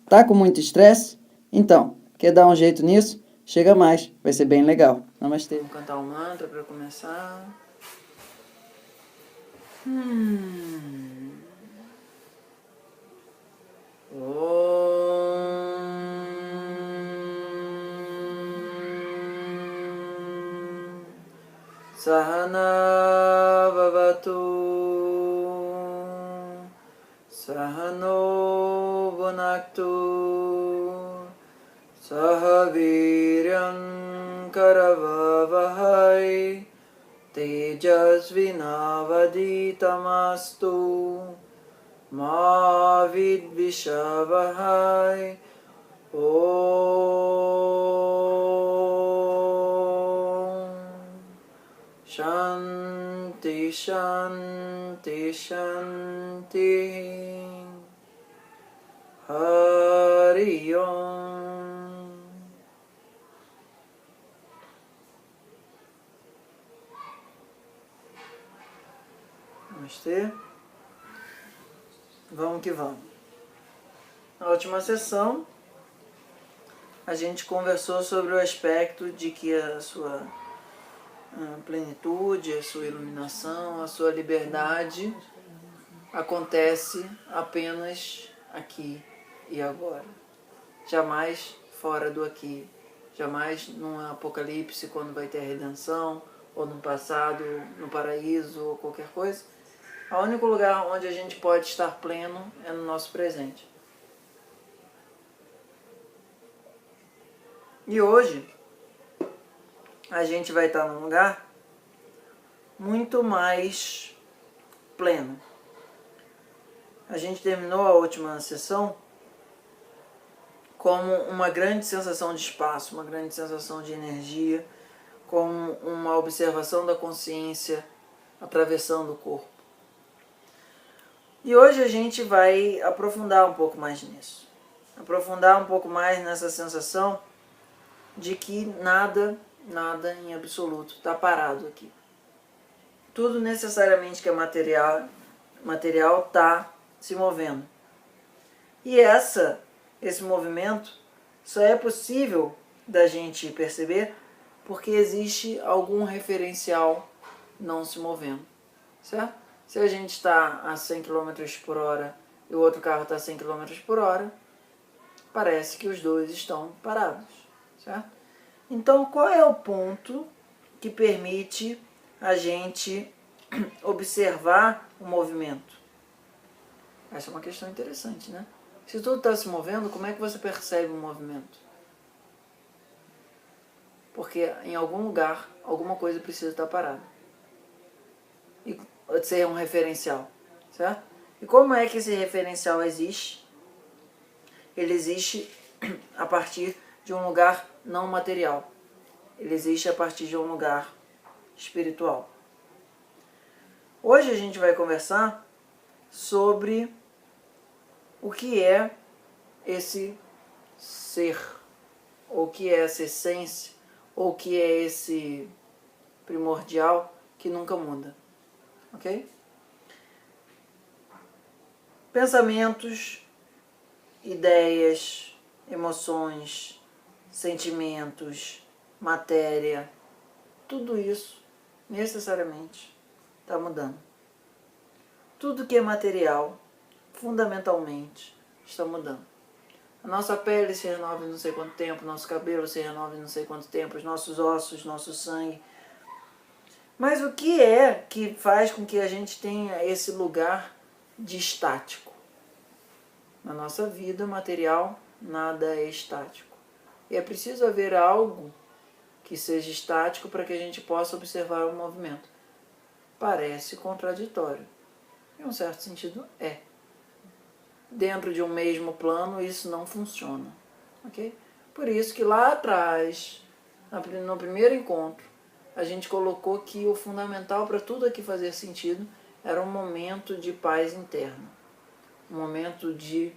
Tá com muito estresse? Então, quer dar um jeito nisso? Chega mais, vai ser bem legal. Namastê. Vou cantar um mantra para começar. Sahana Bhavatu Sahano Bhunaktu Sahaviryam Karavavahai Tejasvinavaditamastu Ma Vidvishavahai Om Shanti Shanti Shanti Hari Om. Namastê. Vamos que vamos. Na última sessão, a gente conversou sobre o aspecto de que a sua plenitude, a sua iluminação, a sua liberdade acontece apenas aqui e agora. Jamais fora do aqui. Jamais num apocalipse, quando vai ter a redenção, ou no passado, no paraíso, ou qualquer coisa. O único lugar onde a gente pode estar pleno é no nosso presente. E hoje, a gente vai estar num lugar muito mais pleno. A gente terminou a última sessão como uma grande sensação de espaço, uma grande sensação de energia, como uma observação da consciência atravessando o corpo. E hoje a gente vai aprofundar um pouco mais nisso. Aprofundar um pouco mais nessa sensação de que nada em absoluto está parado aqui. Tudo necessariamente que é material está se movendo. E esse movimento só é possível da gente perceber porque existe algum referencial não se movendo, certo? Se a gente está a 100 km por hora e o outro carro está a 100 km por hora, parece que os dois estão parados, certo? Então, qual é o ponto que permite a gente observar o movimento? Essa é uma questão interessante, né? Se tudo está se movendo, como é que você percebe o movimento? Porque em algum lugar, alguma coisa precisa estar parada. E ser um referencial, certo? E como é que esse referencial existe? Ele existe a partir de um lugar não material. Ele existe a partir de um lugar espiritual. Hoje a gente vai conversar sobre o que é esse ser, ou o que é essa essência, ou o que é esse primordial que nunca muda. Ok? Pensamentos, ideias, emoções, sentimentos, matéria, tudo isso necessariamente está mudando. Tudo que é material, fundamentalmente, está mudando. A nossa pele se renova em não sei quanto tempo, nosso cabelo se renova em não sei quanto tempo, os nossos ossos, nosso sangue. Mas o que é que faz com que a gente tenha esse lugar de estático? Na nossa vida material, nada é estático. E é preciso haver algo que seja estático para que a gente possa observar o movimento. Parece contraditório. Em um certo sentido, é. Dentro de um mesmo plano, isso não funciona. Okay? Por isso que lá atrás, no primeiro encontro, a gente colocou que o fundamental para tudo aqui fazer sentido era um momento de paz interna, um momento de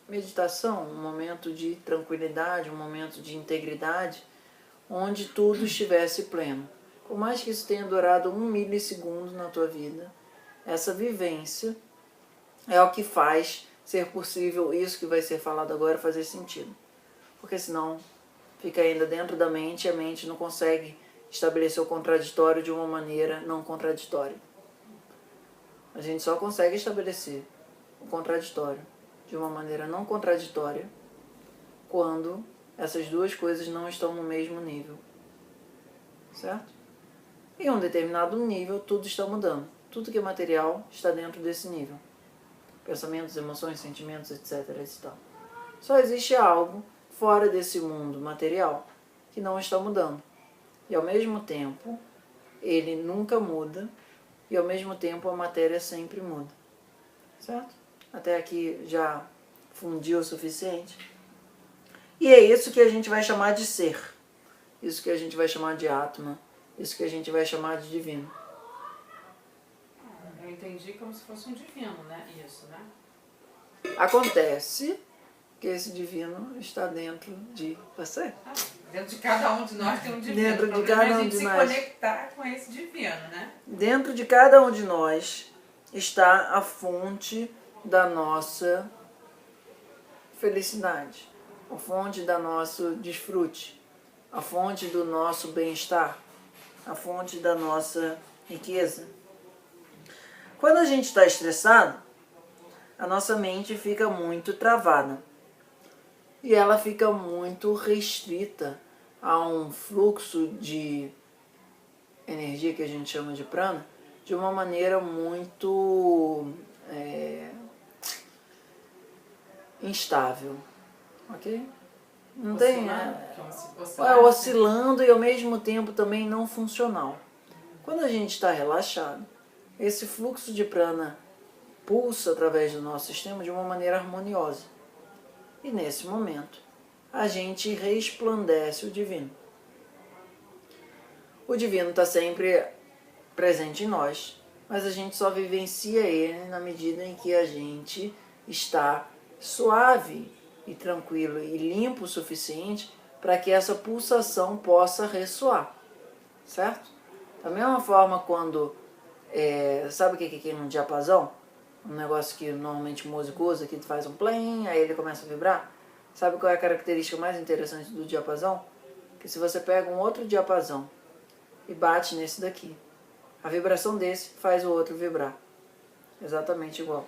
meditação, um momento de tranquilidade, um momento de integridade, onde tudo estivesse pleno. Por mais que isso tenha durado 1 milissegundo na tua vida, essa vivência é o que faz ser possível isso que vai ser falado agora fazer sentido. Porque senão fica ainda dentro da mente e a mente não consegue estabelecer o contraditório de uma maneira não contraditória. A gente só consegue estabelecer o contraditório de uma maneira não contraditória quando essas duas coisas não estão no mesmo nível. Certo? Em um determinado nível, tudo está mudando. Tudo que é material está dentro desse nível. Pensamentos, emoções, sentimentos, etc. etc. Só existe algo fora desse mundo material que não está mudando. E ao mesmo tempo, ele nunca muda e ao mesmo tempo a matéria sempre muda. Certo? Até aqui já fundiu o suficiente. E é isso que a gente vai chamar de ser. Isso que a gente vai chamar de Atma. Isso que a gente vai chamar de divino. Eu entendi como se fosse um divino, né? Isso, né? Acontece que esse divino está dentro de você. Dentro de cada um de nós tem um divino. Dentro de o problema cada é a um gente de se nós. conectar com esse divino, né? Dentro de cada um de nós está a fonte da nossa felicidade, a fonte do nosso desfrute, a fonte do nosso bem-estar, a fonte da nossa riqueza. Quando a gente está estressado, a nossa mente fica muito travada e ela fica muito restrita a um fluxo de energia que a gente chama de prana de uma maneira muito instável, ok? Não tem, oscilando e ao mesmo tempo também não funcional. Quando a gente está relaxado, esse fluxo de prana pulsa através do nosso sistema de uma maneira harmoniosa. E nesse momento, a gente resplandece o divino. O divino está sempre presente em nós, mas a gente só vivencia ele na medida em que a gente está suave e tranquilo e limpo o suficiente para que essa pulsação possa ressoar, certo? Da mesma forma quando, sabe o que é um diapasão? Um negócio que normalmente o músico usa, que faz um plim, aí ele começa a vibrar. Sabe qual é a característica mais interessante do diapasão? Que se você pega um outro diapasão e bate nesse daqui, a vibração desse faz o outro vibrar. Exatamente igual.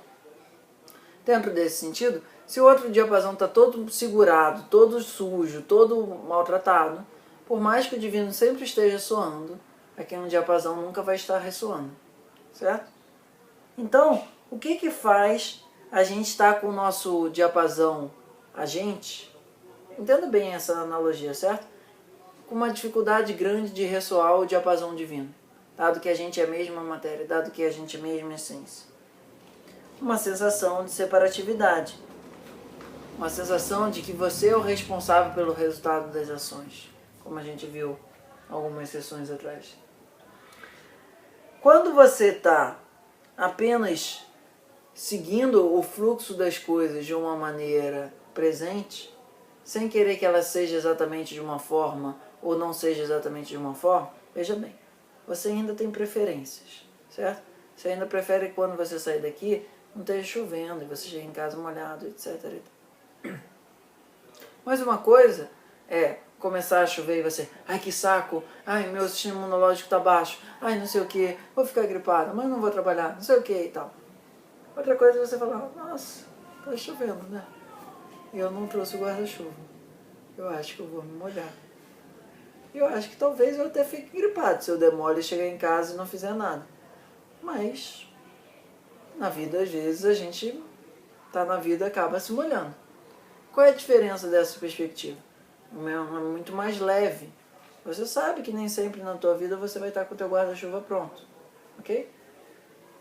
Dentro desse sentido, se o outro diapasão está todo segurado, todo sujo, todo maltratado, por mais que o divino sempre esteja soando, aquele diapasão nunca vai estar ressoando. Certo? Então, o que faz a gente estar com o nosso diapasão agente? Entenda bem essa analogia, certo? Com uma dificuldade grande de ressoar o diapasão divino, dado que a gente é a mesma matéria, dado que a gente é a mesma essência. Uma sensação de separatividade, uma sensação de que você é o responsável pelo resultado das ações, como a gente viu algumas sessões atrás. Quando você está apenas seguindo o fluxo das coisas de uma maneira presente, sem querer que ela seja exatamente de uma forma ou não seja exatamente de uma forma, veja bem, você ainda tem preferências, certo? Você ainda prefere que quando você sair daqui não esteja chovendo e você chegue em casa molhado, etc. Mas uma coisa é começar a chover e você, ai que saco, ai meu sistema imunológico está baixo, ai não sei o que, vou ficar gripada, mas não vou trabalhar, não sei o que e tal. Outra coisa é você falar, nossa, está chovendo, né? Eu não trouxe o guarda-chuva, eu acho que eu vou me molhar. Eu acho que talvez eu até fique gripado se eu demore e chegar em casa e não fizer nada. Mas na vida, às vezes, a gente tá na vida e acaba se molhando. Qual é a diferença dessa perspectiva? É muito mais leve. Você sabe que nem sempre na tua vida você vai estar com o teu guarda-chuva pronto. Ok?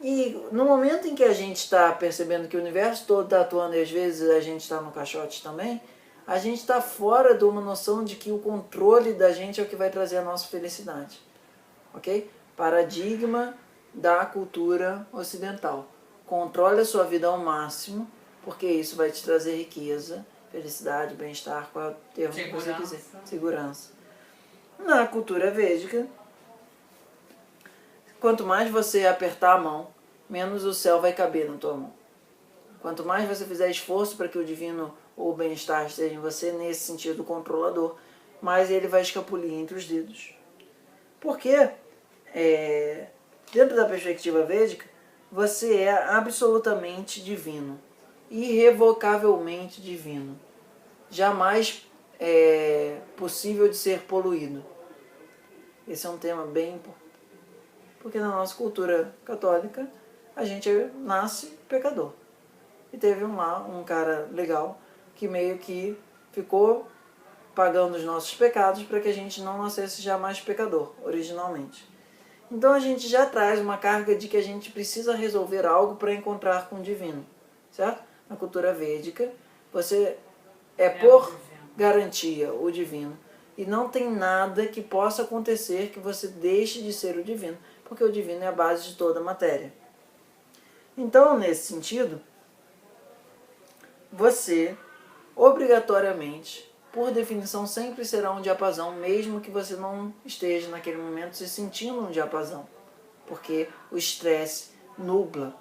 E no momento em que a gente está percebendo que o universo todo está atuando e às vezes a gente está no caixote também, a gente está fora de uma noção de que o controle da gente é o que vai trazer a nossa felicidade. Ok? Paradigma da cultura ocidental. Controle a sua vida ao máximo, porque isso vai te trazer riqueza, felicidade, bem-estar, qual é o termo que você quiser. Segurança. Na cultura védica, quanto mais você apertar a mão, menos o céu vai caber na tua mão. Quanto mais você fizer esforço para que o divino ou o bem-estar esteja em você, nesse sentido controlador, mais ele vai escapulir entre os dedos. Porque, dentro da perspectiva védica, você é absolutamente divino, irrevocavelmente divino. Jamais possível de ser poluído. Esse é um tema bem importante. Porque na nossa cultura católica, a gente nasce pecador. E teve um cara legal que meio que ficou pagando os nossos pecados para que a gente não nascesse jamais pecador, originalmente. Então a gente já traz uma carga de que a gente precisa resolver algo para encontrar com o divino, certo? Na cultura védica, você por garantia o divino. E não tem nada que possa acontecer que você deixe de ser o divino, porque o divino é a base de toda a matéria. Então, nesse sentido, você, obrigatoriamente, por definição, sempre será um diapasão, mesmo que você não esteja naquele momento se sentindo um diapasão, porque o estresse nubla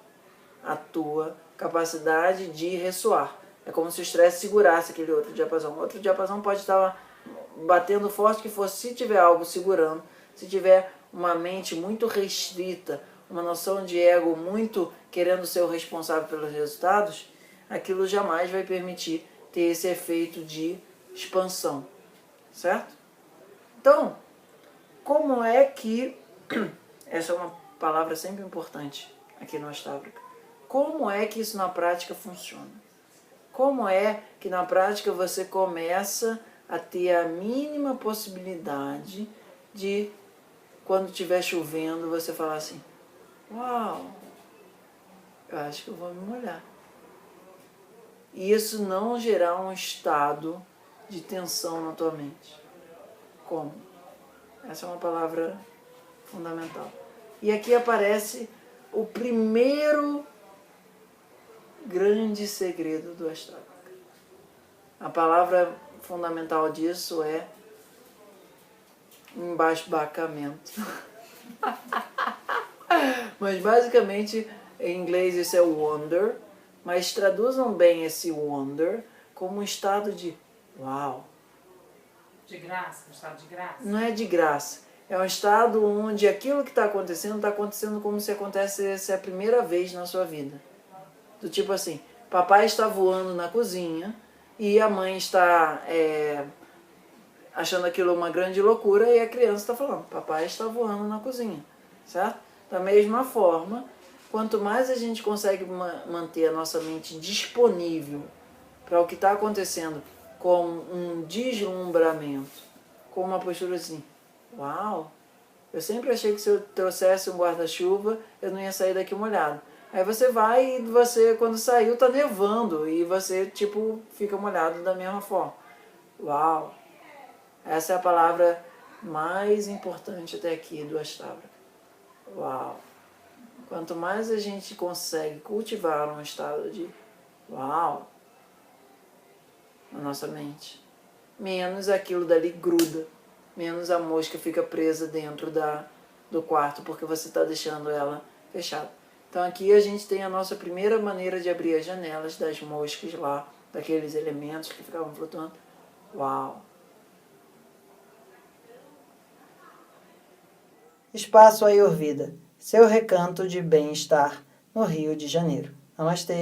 a tua capacidade de ressoar. É como se o estresse segurasse aquele outro diapasão. Outro diapasão pode estar batendo forte que fosse, se tiver algo segurando, se tiver uma mente muito restrita, uma noção de ego muito querendo ser o responsável pelos resultados, aquilo jamais vai permitir ter esse efeito de expansão, certo? Então, como é que... Essa é uma palavra sempre importante aqui no Ashtavakra. Como é que isso na prática funciona? Como é que na prática você começa a ter a mínima possibilidade de, quando estiver chovendo, você falar assim: uau, eu acho que eu vou me molhar. E isso não gerar um estado de tensão na tua mente. Como? Essa é uma palavra fundamental. E aqui aparece o primeiro grande segredo do Ashtavakra. A palavra fundamental disso é embasbacamento. Mas basicamente, em inglês isso é wonder, mas traduzam bem esse wonder como um estado de uau. De graça, um estado de graça? Não é de graça. É um estado onde aquilo que está acontecendo como se acontecesse a primeira vez na sua vida. Do tipo assim, papai está voando na cozinha e a mãe está achando aquilo uma grande loucura e a criança está falando, papai está voando na cozinha, certo? Da mesma forma, quanto mais a gente consegue manter a nossa mente disponível para o que está acontecendo com um deslumbramento, com uma postura assim, uau, eu sempre achei que se eu trouxesse um guarda-chuva eu não ia sair daqui molhado. Aí você vai e você, quando saiu, tá nevando e você, tipo, fica molhado da mesma forma. Uau! Essa é a palavra mais importante até aqui do Ashtavakra. Uau! Quanto mais a gente consegue cultivar um estado de uau na nossa mente, menos aquilo dali gruda, menos a mosca fica presa dentro do quarto, porque você está deixando ela fechada. Então aqui a gente tem a nossa primeira maneira de abrir as janelas das moscas lá, daqueles elementos que ficavam flutuando. Uau! Espaço Ayurveda, seu recanto de bem-estar no Rio de Janeiro. Namastê!